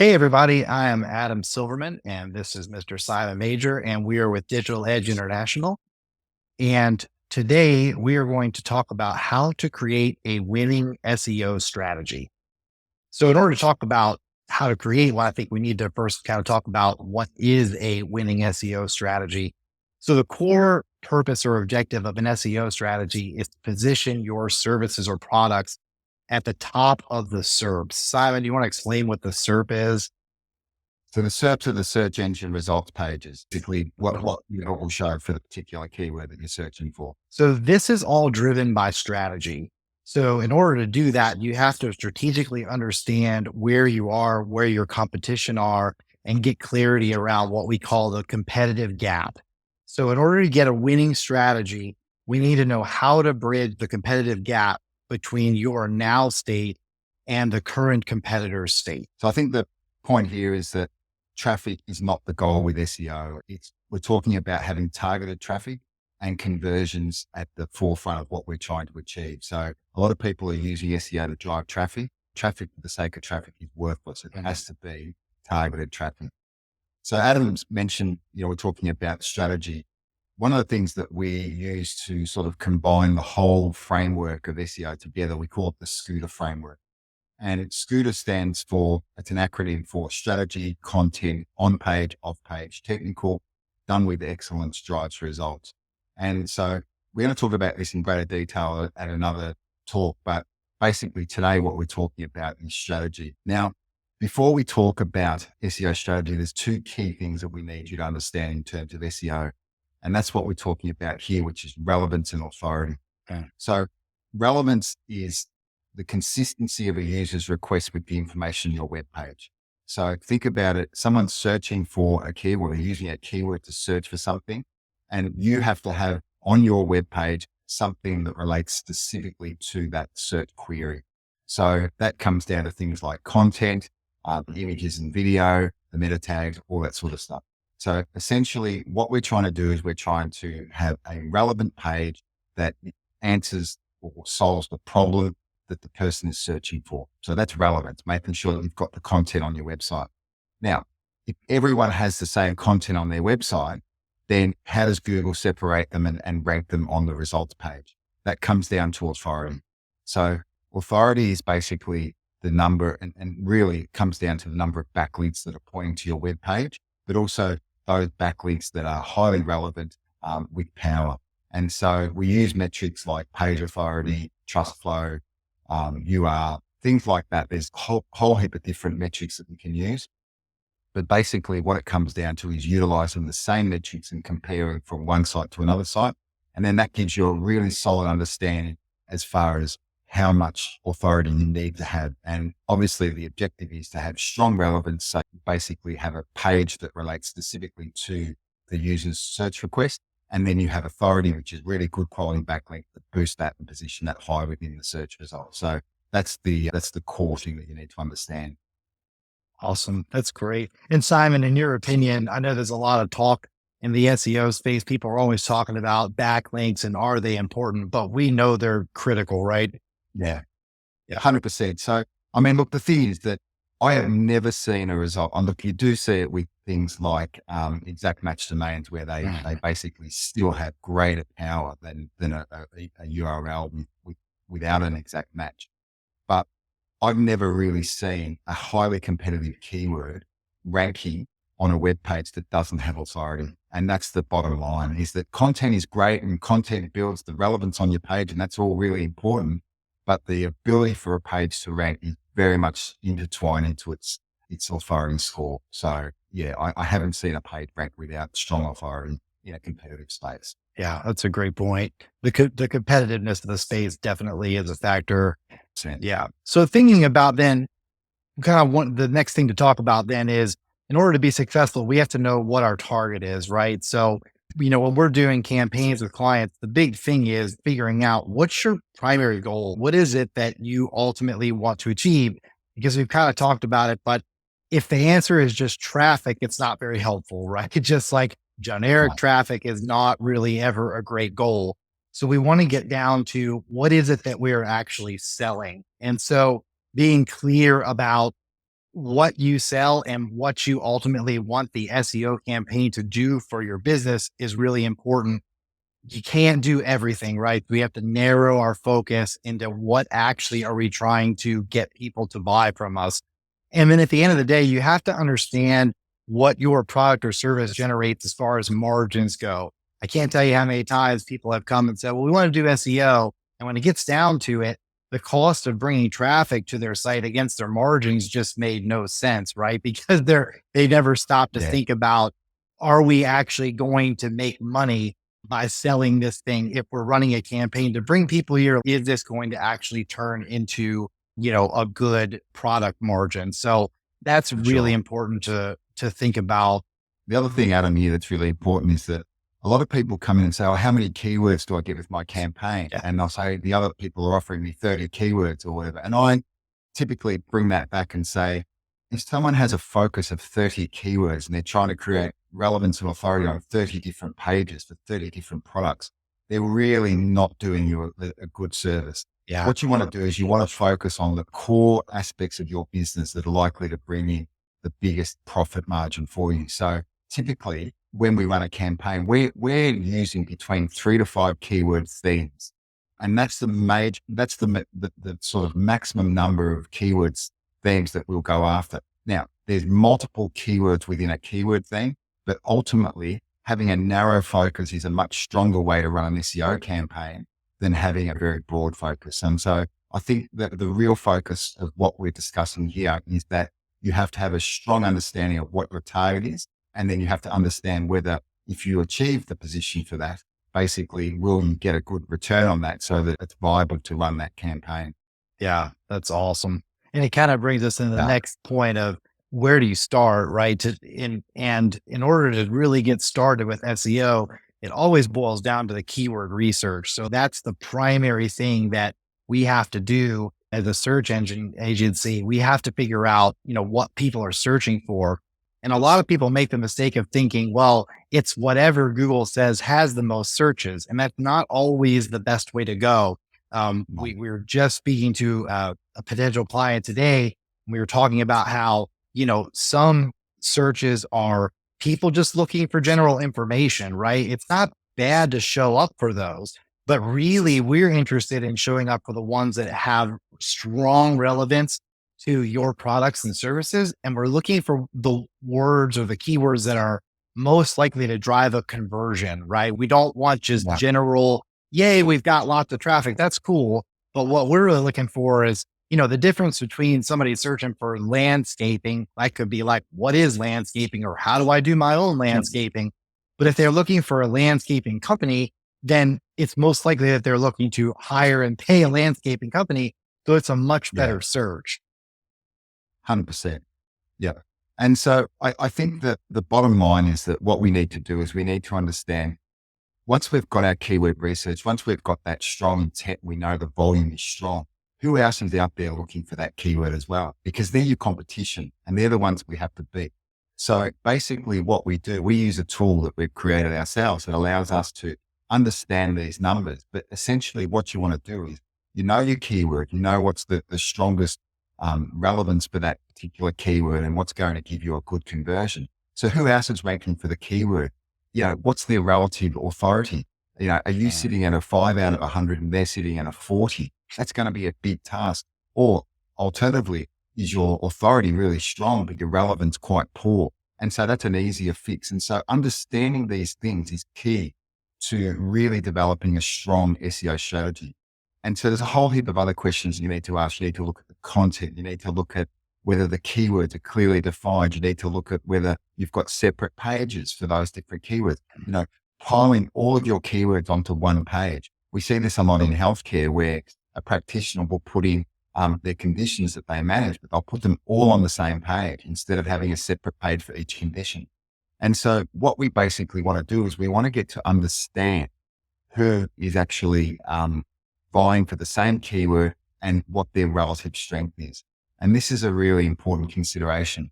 Hey, everybody. I am Adam Silverman, and this is Mr. Simon Major, and we are with Digital Edge International. And today we are going to talk about how to create a winning SEO strategy. So, in order to talk about how to create one, I think we need to first kind of talk about what is a winning SEO strategy. So, the core purpose or objective of an SEO strategy is to position your services or products at the top of the SERPs. Simon, do you want to explain what the SERP is? So the SERPs are the search engine results pages, typically what it will show for the particular keyword that you're searching for. So this is all driven by strategy. So in order to do that, you have to strategically understand where you are, where your competition are, and get clarity around what we call the competitive gap. So in order to get a winning strategy, we need to know how to bridge the competitive gap between your now state and the current competitor's state. So I think the point here is that traffic is not the goal with SEO. We're talking about having targeted traffic and conversions at the forefront of what we're trying to achieve. So a lot of people are using SEO to drive traffic. Traffic for the sake of traffic is worthless. It has to be targeted traffic. So Adam's mentioned, we're talking about strategy. One of the things that we use to sort of combine the whole framework of SEO together, we call it the Scooter framework. And Scooter stands for, it's an acronym for strategy, content, on page, off page, technical, done with excellence, drives results. And so we're going to talk about this in greater detail at another talk, but basically today what we're talking about is strategy. Now, before we talk about SEO strategy, there's two key things that we need you to understand in terms of SEO. And that's what we're talking about here, which is relevance and authority. Okay. So relevance is the consistency of a user's request with the information on your web page. So think about it. Someone's searching for a keyword, they're using a keyword to search for something, and you have to have on your web page something that relates specifically to that search query. So that comes down to things like content, the images and video, the meta tags, all that sort of stuff. So essentially what we're trying to do is we're trying to have a relevant page that answers or solves the problem that the person is searching for. So that's relevance, making sure that you've got the content on your website. Now, if everyone has the same content on their website, then how does Google separate them and rank them on the results page? That comes down to authority. So authority is basically the number and really comes down to the number of backlinks that are pointing to your web page, but also those backlinks that are highly relevant with power. And so we use metrics like page authority, trust flow, things like that. There's a whole heap of different metrics that we can use. But basically what it comes down to is utilizing the same metrics and comparing from one site to another site. And then that gives you a really solid understanding as far as how much authority you need to have. And obviously the objective is to have strong relevance. So basically have a page that relates specifically to the user's search request. And then you have authority, which is really good quality backlink that boost that and position that high within the search results. So that's the core thing that you need to understand. Awesome. That's great. And Simon, in your opinion, I know there's a lot of talk in the SEO space. People are always talking about backlinks and are they important, but we know they're critical, right? Yeah. 100%. So, I mean, look, the thing is that I have never seen a result. And look, you do see it with things like exact match domains where they basically still have greater power than a URL without an exact match. But I've never really seen a highly competitive keyword ranking on a web page that doesn't have authority. And that's the bottom line, is that content is great and content builds the relevance on your page. And that's all really important. But the ability for a page to rank is very much intertwined into its authority score. So yeah, I haven't seen a page rank without strong authority in a competitive space. Yeah, that's a great point. The competitiveness of the space definitely is a factor. Yeah. So thinking about then, the next thing to talk about then is, in order to be successful, we have to know what our target is, right? So, when we're doing campaigns with clients, the big thing is figuring out what's your primary goal? What is it that you ultimately want to achieve? Because we've kind of talked about it, but if the answer is just traffic, it's not very helpful, right? It's just like generic Right. traffic is not really ever a great goal. So we want to get down to what is it that we're actually selling? And so being clear about what you sell and what you ultimately want the SEO campaign to do for your business is really important. You can't do everything, right? We have to narrow our focus into what actually are we trying to get people to buy from us. And then at the end of the day, you have to understand what your product or service generates as far as margins go. I can't tell you how many times people have come and said, well, we want to do SEO. And when it gets down to it, the cost of bringing traffic to their site against their margins just made no sense, right? Because they never stop to Yeah. think about, are we actually going to make money by selling this thing? If we're running a campaign to bring people here, is this going to actually turn into, a good product margin? So that's really Sure. important to think about. The other thing, Adam, here that's really important is that a lot of people come in and say, oh, how many keywords do I get with my campaign? Yeah. And they'll say the other people are offering me 30 keywords or whatever. And I typically bring that back and say, if someone has a focus of 30 keywords and they're trying to create relevance and authority on 30 different pages for 30 different products, they're really not doing you a good service. Yeah. What you want to do is you want to focus on the core aspects of your business that are likely to bring in the biggest profit margin for you. So typically when we run a campaign, we're using between 3 to 5 keyword themes. And that's the sort of maximum number of keywords themes that we'll go after. Now, there's multiple keywords within a keyword theme, but ultimately having a narrow focus is a much stronger way to run an SEO campaign than having a very broad focus. And so I think that the real focus of what we're discussing here is that you have to have a strong understanding of what your target is. And then you have to understand whether if you achieve the position for that, basically, will you get a good return on that so that it's viable to run that campaign? Yeah, that's awesome. And it kind of brings us into the Yeah. next point of where do you start, right? And in order to really get started with SEO, it always boils down to the keyword research. So that's the primary thing that we have to do as a search engine agency. We have to figure out, what people are searching for. And a lot of people make the mistake of thinking, well, it's whatever Google says has the most searches. And that's not always the best way to go. We were just speaking to a potential client today. And we were talking about how, some searches are people just looking for general information, right? It's not bad to show up for those, but really we're interested in showing up for the ones that have strong relevance to your products and services. And we're looking for the words or the keywords that are most likely to drive a conversion, right? We don't want just Yeah. general, yay, we've got lots of traffic. That's cool. But what we're really looking for is, the difference between somebody searching for landscaping, that could be like, what is landscaping or how do I do my own landscaping? But if they're looking for a landscaping company, then it's most likely that they're looking to hire and pay a landscaping company. So it's a much Yeah. better search. 100%. Yeah. And so I think that the bottom line is that what we need to do is we need to understand once we've got our keyword research, once we've got that strong intent, we know the volume is strong. Who else is out there looking for that keyword as well? Because they're your competition and they're the ones we have to beat. So basically what we do, we use a tool that we've created ourselves that allows us to understand these numbers. But essentially what you want to do is, your keyword, what's the strongest relevance for that particular keyword and what's going to give you a good conversion. So who else is ranking for the keyword? What's their relative authority? Are you sitting at a 5 out of 100 and they're sitting at a 40? That's going to be a big task. Or alternatively, is your authority really strong, but your relevance quite poor? And so that's an easier fix. And so understanding these things is key to really developing a strong SEO strategy. And so there's a whole heap of other questions you need to ask. You need to look at the content. You need to look at whether the keywords are clearly defined. You need to look at whether you've got separate pages for those different keywords. Piling all of your keywords onto one page. We see this a lot in healthcare where a practitioner will put in their conditions that they manage, but they'll put them all on the same page instead of having a separate page for each condition. And so what we basically want to do is we want to get to understand who is actually vying for the same keyword and what their relative strength is. And this is a really important consideration.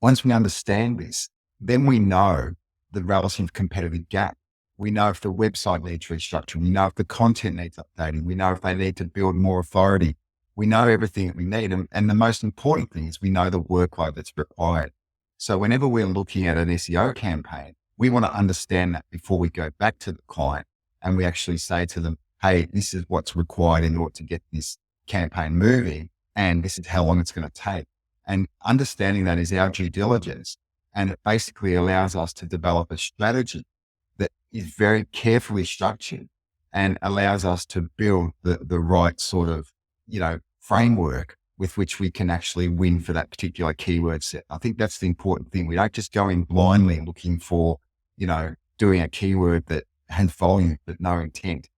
Once we understand this, then we know the relative competitive gap. We know if the website needs restructuring. We know if the content needs updating. We know if they need to build more authority we know everything that we need. And the most important thing is we know the workload that's required. So whenever we're looking at an SEO campaign, we want to understand that before we go back to the client and we actually say to them, hey, this is what's required in order to get this campaign moving. And this is how long it's going to take. And understanding that is our due diligence. And it basically allows us to develop a strategy that is very carefully structured and allows us to build the right sort of, framework with which we can actually win for that particular keyword set. I think that's the important thing. We don't just go in blindly looking for, doing a keyword that has volume, but no intent.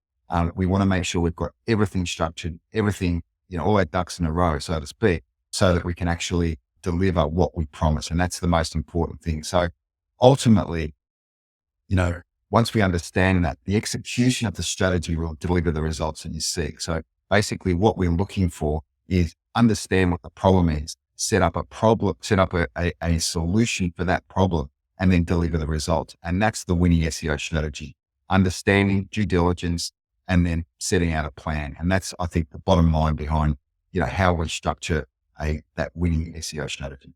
We want to make sure we've got everything structured, everything, all our ducks in a row, so to speak, so that we can actually deliver what we promise. And that's the most important thing. So ultimately, once we understand that, the execution of the strategy will deliver the results that you seek. So basically what we're looking for is understand what the problem is, set up a solution for that problem, and then deliver the result. And that's the winning SEO strategy: understanding, due diligence, and then setting out a plan. And that's, I think, the bottom line behind, how we structure that winning SEO strategy.